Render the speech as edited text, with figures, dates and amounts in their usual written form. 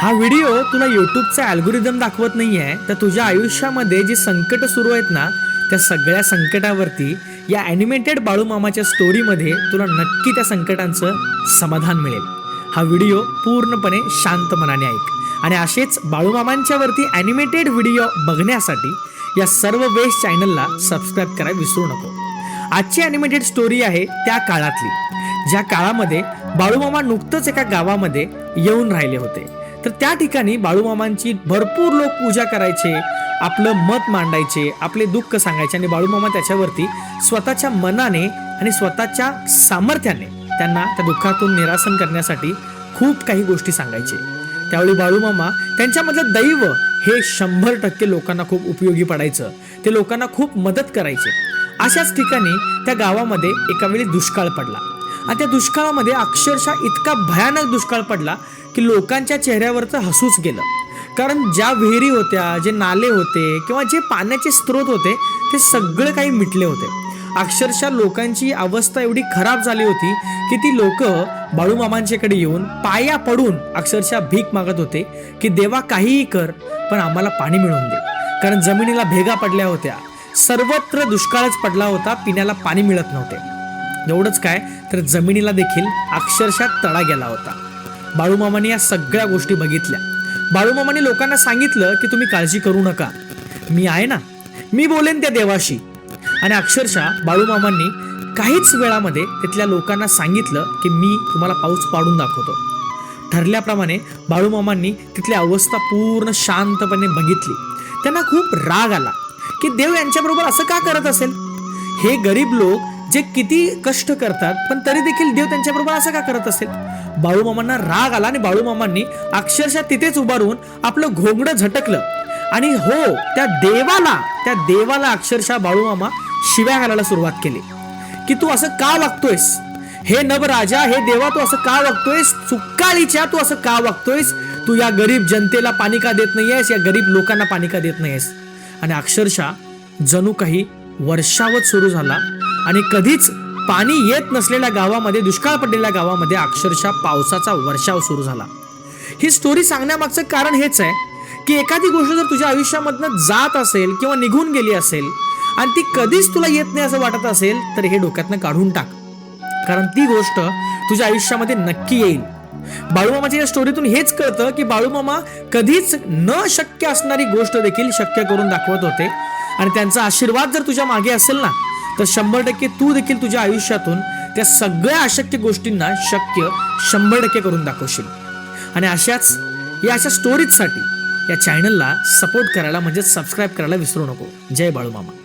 हा व्हिडिओ तुला युट्यूबचा अल्गोरिदम दाखवत नाहीये, तर तुझ्या आयुष्यामध्ये जी संकट सुरू आहेत ना, त्या सगळ्या संकटावरती या ॲनिमेटेड बाळूमामाच्या स्टोरीमध्ये तुला नक्की त्या संकटांचं समाधान मिळेल. हा व्हिडिओ पूर्णपणे शांत मनाने ऐक आणि असेच बाळूमामांच्या वरती ॲनिमेटेड व्हिडिओ बघण्यासाठी या सर्व बेस्ट चॅनलला सबस्क्राईब करायला विसरू नको. आजची ॲनिमेटेड स्टोरी आहे त्या काळातली, ज्या काळामध्ये बाळूमामा नुकतंच एका गावामध्ये येऊन राहिले होते. तर त्या ठिकाणी बाळूमामांची भरपूर लोक पूजा करायचे, आपलं मत मांडायचे, आपले दुःख सांगायचे आणि बाळूमामा त्याच्यावरती स्वतःच्या मनाने आणि स्वतःच्या सामर्थ्याने त्यांना त्या दुःखातून निरासन करण्यासाठी खूप काही गोष्टी सांगायचे. त्यावेळी बाळूमामा त्यांच्यामधलं दैव हे 100% लोकांना खूप उपयोगी पडायचं. ते लोकांना खूप मदत करायचे. अशाच ठिकाणी त्या गावामध्ये एका वेळी दुष्काळ पडला आणि त्या दुष्काळामध्ये अक्षरशः इतका भयानक दुष्काळ पडला की लोकांच्या चेहऱ्यावरचं हसूच गेलं. कारण ज्या विहिरी होत्या, जे नाले होते किंवा जे पाण्याचे स्रोत होते ते सगळं काही मिटले होते. अक्षरशः लोकांची अवस्था एवढी खराब झाली होती की ती लोक बाळूमामांच्याकडे येऊन पाया पडून अक्षरशः भीक मागत होते की देवा काहीही कर, पण आम्हाला पाणी मिळवून दे. कारण जमिनीला भेगा पडल्या होत्या, सर्वत्र दुष्काळच पडला होता, पिण्याला पाणी मिळत नव्हते. एवढंच काय तर जमिनीला देखील अक्षरशः तडा गेला होता. बाळूमामांनी या सगळ्या गोष्टी बघितल्या. बाळूमामांनी लोकांना सांगितलं की तुम्ही काळजी करू नका, मी आहे ना, मी बोलेन त्या देवाशी. आणि अक्षरशः बाळूमामांनी काहीच वेळामध्ये तिथल्या लोकांना सांगितलं की मी तुम्हाला पाऊस पाडून दाखवतो. ठरल्याप्रमाणे बाळूमामांनी तिथली अवस्था पूर्ण शांतपणे बघितली. त्यांना खूप राग आला की देव यांच्याबरोबर असं का करत असेल. हे गरीब लोक जे किती कष्ट करतात पण तरी देखील देव त्यांच्याबरोबर असं का करत असेल. बाळूमामांना राग आला आणि बाळूमामांनी अक्षरशः तिथेच उभारून आपलं घोंगडं झटकलं आणि हो त्या देवाला अक्षरशः बाळूमामा शिव्या घालायला सुरुवात केली की तू असं का वागतोयस, हे नवराजा, हे देवा, तू असं का वागतोयस, चुक्काळीच्या तू असं का वागतोयस, तू या गरीब जनतेला पाणी का देत नाहीयेस, या गरीब लोकांना पाणी का देत नाहीयेस. आणि अक्षरशः जणू काही वर्षावच सुरू झाला आणि कधीच पाणी येत नसलेल्या गावामध्ये, दुष्काळ पडलेल्या गावामध्ये अक्षरशः पावसाचा वर्षाव सुरू झाला. ही स्टोरी सांगण्यामागचं कारण हेच आहे की एखादी गोष्ट जर तुझ्या आयुष्यामधनं जात असेल किंवा निघून गेली असेल आणि ती कधीच तुला येत नाही असं वाटत असेल तर हे डोक्यातनं काढून टाक, कारण ती गोष्ट तुझ्या आयुष्यामध्ये नक्की येईल. बाळूमामाच्या या स्टोरीतून हेच कळतं की बाळूमामा कधीच न शक्य असणारी गोष्ट देखील शक्य करून दाखवत होते. आणि त्यांचा आशीर्वाद जर तुझ्या मागे असेल ना तर 100% तू देखील तुझ्या आयुष्यातून त्या सगळ्या अशक्य गोष्टींना शक्य 100% करून दाखवशील. आणि अशा स्टोरीजसाठी या चॅनलला सपोर्ट करायला म्हणजे सबस्क्राईब करायला विसरू नको. जय बाळूमामा.